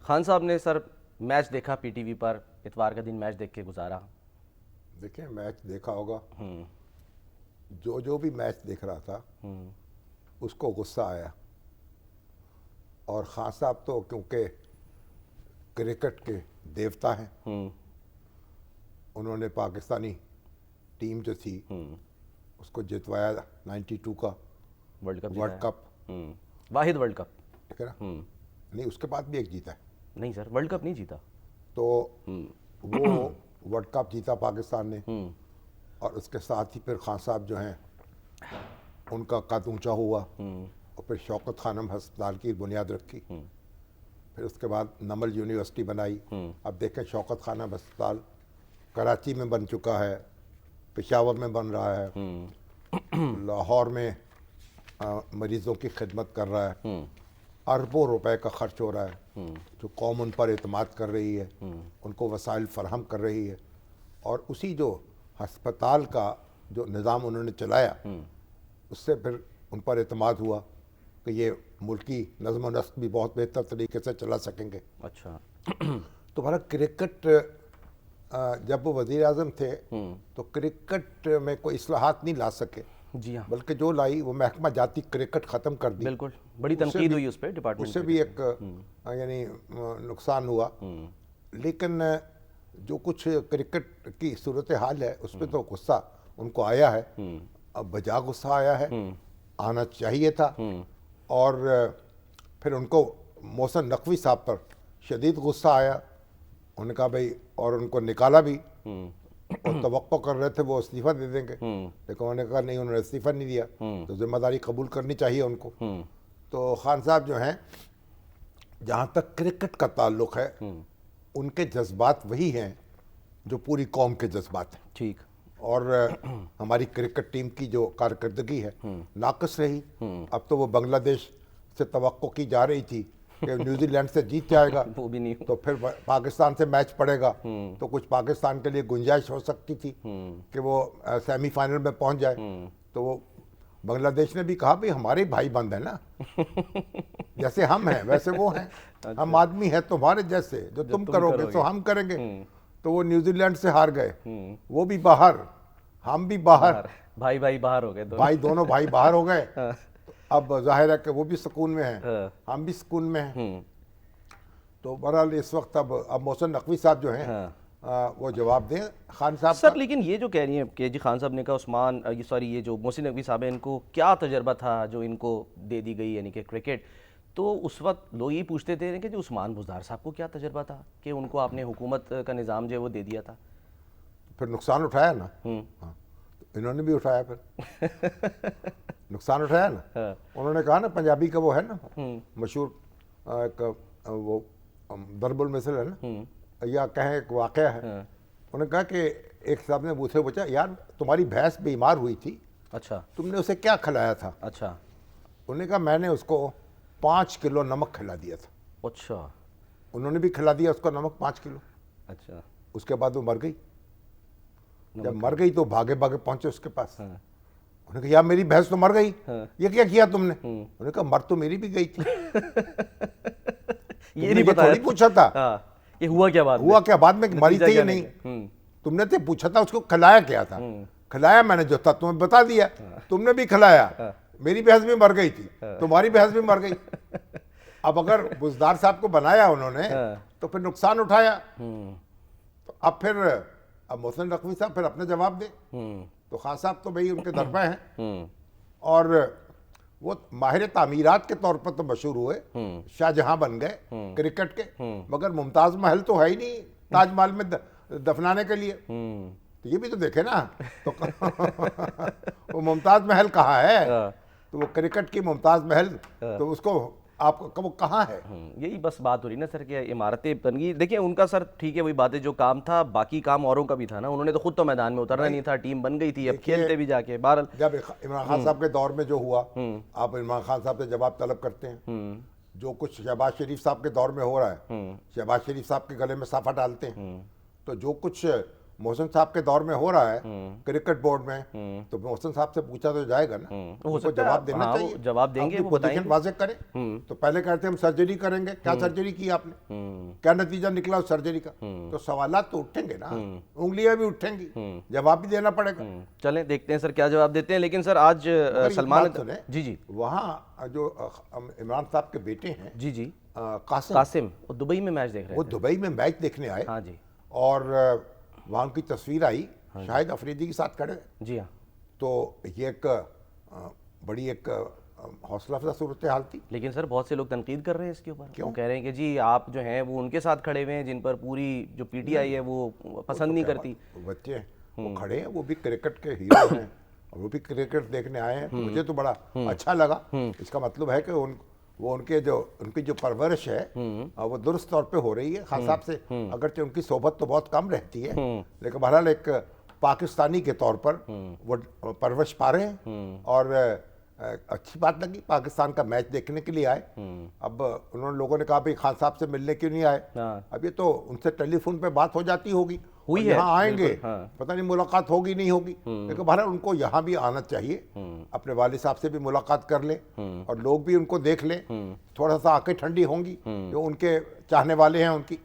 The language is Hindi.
खान साहब ने सर मैच देखा पीटीवी पर, इतवार का दिन मैच देख के गुजारा। देखिए, मैच देखा होगा। हम्म। जो जो भी मैच देख रहा था उसको गुस्सा आया। और खान साहब तो क्योंकि क्रिकेट के देवता हैं, हम्म। उन्होंने पाकिस्तानी टीम जो थी उसको जितवाया 92 का वर्ल्ड कप वर्ल्ड जीता कप। है। वाहिद वर्ल्ड कप। ठीक है ना? नहीं, उसके बाद भी एक जीता है। नहीं सर, वर्ल्ड कप नहीं जीता। तो वो वर्ल्ड कप जीता पाकिस्तान ने। और उसके साथ ही फिर खान साहब जो हैं उनका कद ऊंचा हुआ। और फिर शौकत खानम अस्पताल की बुनियाद रखी। फिर उसके बाद नमल यूनिवर्सिटी बनाई। अब देखें, शौकत खानम अस्पताल कराची में बन चुका है, पेशावर में बन रहा है, लाहौर में मरीज़ों की खिदमत कर रहा है। अरबों रुपए का खर्च हो रहा है। जो कौम उन पर एतमाद कर रही है, उनको वसाइल फराहम कर रही है। और उसी जो हस्पताल का जो निज़ाम उन्होंने चलाया, उससे फिर उन पर एतमाद हुआ कि ये मुल्की नज़्म व नस्क भी बहुत बेहतर तरीके से चला सकेंगे। अच्छा। तो हमारा क्रिकेट, जब वो वज़ीर आज़म थे तो क्रिकेट में कोई इस्लाहात नहीं ला सके, जी हाँ, बल्कि जो लाई वो महकमा जाती क्रिकेट ख़त्म कर दी। बिल्कुल। बड़ी उससे तनकीद भी- हुई उस पर डिपार्टमेंट उससे भी एक यानी नुकसान हुआ। लेकिन जो कुछ क्रिकेट की सूरत हाल है उस पर तो गुस्सा उनको आया है। अब बजा गुस्सा आया है, आना चाहिए था। और फिर उनको मोहसिन नकवी साहब पर शदीद गुस्सा आया। उन्होंने कहा भाई, और उनको निकाला भी। और तवक्को कर रहे थे वो इस्तीफ़ा दे देंगे, लेकिन उन्होंने कहा नहीं, उन्होंने इस्तीफ़ा नहीं दिया। तो जिम्मेदारी कबूल करनी चाहिए उनको। तो खान साहब जो हैं, जहाँ तक क्रिकेट का ताल्लुक़ है, उनके जज्बात वही हैं जो पूरी कौम के जज्बात हैं। ठीक। और हमारी क्रिकेट टीम की जो कारकर्दगी है नाक़िस रही। अब तो वो बांग्लादेश से तवक्को की जा रही थी कि न्यूजीलैंड से जीत जाएगा वो भी नहीं। तो फिर पाकिस्तान से मैच पड़ेगा, तो कुछ पाकिस्तान के लिए गुंजाइश हो सकती थी कि वो सेमीफाइनल में पहुंच जाए। तो वो बांग्लादेश ने भी कहा भाई, हमारे भाई बंद है ना, जैसे हम हैं वैसे वो हैं। हम आदमी हैं तुम्हारे जैसे, जो तुम करोगे तो हम करेंगे। तो वो न्यूजीलैंड से हार गए, वो भी बाहर, हम भी बाहर, भाई भाई बाहर हो गए दोनों। भाई दोनों भाई बाहर हो गए। तो अब जाहिर है कि वो भी सुकून में हैं, हम भी सुकून में हैं। तो बहरहाल इस वक्त अब मोहसिन नकवी साहब जो हैं वो जवाब दें खान साहब सर का। लेकिन ये जो कह रही हैं कि जी खान साहब ने कहा उस्मान, ये सॉरी, ये जो मोहसिन नकवी साहब हैं, इनको क्या तजर्बा था जो इनको दे दी गई, यानी कि क्रिकेट। तो उस वक्त लोग ये पूछते थे कि जो उस्मान बुज़दार साहब को क्या तजर्बा था कि उनको आपने हुकूमत का निज़ाम जो है वो दे दिया था। फिर नुकसान उठाया ना। हाँ, तो इन्होंने भी उठाया फिर नुकसान उठाया ना। उन्होंने कहा ना, पंजाबी का वो है ना मशहूर एक वो दरबुल मिसल है ना, या कहें एक वाक़या है। उन्होंने कहा कि एक साहब ने मुझसे पूछा, यार तुम्हारी भैंस बीमार हुई थी, अच्छा तुमने उसे क्या खिलाया था? अच्छा उन्होंने कहा मैंने उसको 5 किलो नमक खिला दिया था। अच्छा उन्होंने भी खिला दिया उसको नमक 5 किलो। अच्छा। उसके बाद वो मर गई। जब मर गई तो भागे भागे पहुंचे उसके पास। उन्होंने कहा यार मेरी भैंस तो मर गई, ये क्या किया तुमने? उन्होंने कहा मर तो मेरी भी गई थी। ये नहीं तुमने बताया थोड़ी पूछा था हाँ, ये हुआ क्या बाद में? हुआ क्या बाद में, मरी नतीजा थी या क्या नहीं। निकला? तुमने तो पूछा था उसको खिलाया क्या था। खिलाया मैंने जो था तुम्हें बता दिया। तुमने भी खिलाया, मेरी भैंस भी मर गई थी, तुम्हारी भैंस भी मर गई। अब अगर बुज़दार साहब को बनाया उन्होंने तो फिर नुकसान उठाया। तो अब फिर मोहसिन नकवी साहब फिर अपने जवाब दे। तो खान साहब तो भाई उनके दर पे हैं, और वो माहिर तामीरात के तौर पर तो मशहूर हुए, शाहजहां बन गए क्रिकेट के, मगर मुमताज महल तो है ही नहीं ताजमहल में दफनाने के लिए। तो ये भी तो देखे ना। तो वो मुमताज महल कहाँ है? तो वो क्रिकेट की मुमताज महल, तो उसको आपको वो कहाँ है? यही बस बात हो रही ना सर कि इमारतें बन गई। देखिए उनका सर ठीक है, वही बातें, जो काम था बाकी काम औरों का भी था ना, उन्होंने तो खुद तो मैदान में उतरना नहीं था, टीम बन गई थी, अब खेलते भी जाके। बहरहाल जब इमरान खान साहब के दौर में जो हुआ, आप इमरान खान साहब से जवाब तलब करते हैं। जो कुछ शहबाज शरीफ साहब के दौर में हो रहा है, शहबाज शरीफ साहब के गले में साफा डालते हैं। तो जो कुछ मोहसिन साहब के दौर में हो रहा है क्रिकेट बोर्ड में, तो मोहसिन साहब से पूछा तो जाएगा ना, हो उनको सकता है जवाब देना हाँ, वो चाहिए, जवाब देंगे, अपनी वो पोजीशन बताएंगे। वाज़ेह करें। तो पहले कहते हैं हम सर्जरी करेंगे, क्या सर्जरी की आपने, क्या नतीजा निकला उस सर्जरी का, तो सवालात तो उठेंगे ना, उंगलियां भी उठेंगी, जवाब भी देना पड़ेगा। चलें देखते हैं सर क्या जवाब देते हैं। लेकिन सर आज मगर एक सलमान बात सुने, जी जी वहाँ जो इमरान साहब के बेटे हैं जी जी कासिम, कासिम वो दुबई में मैच देख रहे वो थे। दुबई में मैच देखने आए हाँ जी और वहाँ उनकी तस्वीर आई शाहिद अफरीदी के साथ खड़े, जी हाँ। तो ये एक बड़ी एक हौसला अफजा सूरत हाल थी। लेकिन सर बहुत से लोग तनकीद कर रहे हैं इसके ऊपर, क्यों? वो कह रहे हैं कि जी आप जो हैं वो उनके साथ खड़े हुए हैं जिन पर पूरी जो पीटीआई है वो पसंद नहीं करती। वो बच्चे हैं, वो खड़े हैं, वो भी क्रिकेट के हीरो हैं और वो भी क्रिकेट देखने आए हैं, तो मुझे तो बड़ा अच्छा लगा। इसका मतलब है कि उनकी जो परवरिश है वो दुरुस्त तौर पे हो रही है। खान साहब से अगरचे उनकी सोबत तो बहुत कम रहती है, लेकिन बहरहाल एक पाकिस्तानी के तौर पर वो परवरिश पा रहे हैं और अच्छी बात लगी। पाकिस्तान का मैच देखने के लिए आए। अब उन्होंने लोगों ने कहा भाई खान साहब से मिलने क्यों नहीं आए, हाँ। अब ये तो उनसे टेलीफोन पे बात हो जाती होगी, हुई और है, यहाँ आएंगे बिल्कुल, हाँ। पता नहीं मुलाकात होगी नहीं होगी, लेकिन बहरहाल उनको यहाँ भी आना चाहिए, अपने वालिद साहब से भी मुलाकात कर लें और लोग भी उनको देख लें, थोड़ा सा आंखें ठंडी होंगी जो उनके चाहने वाले हैं उनकी।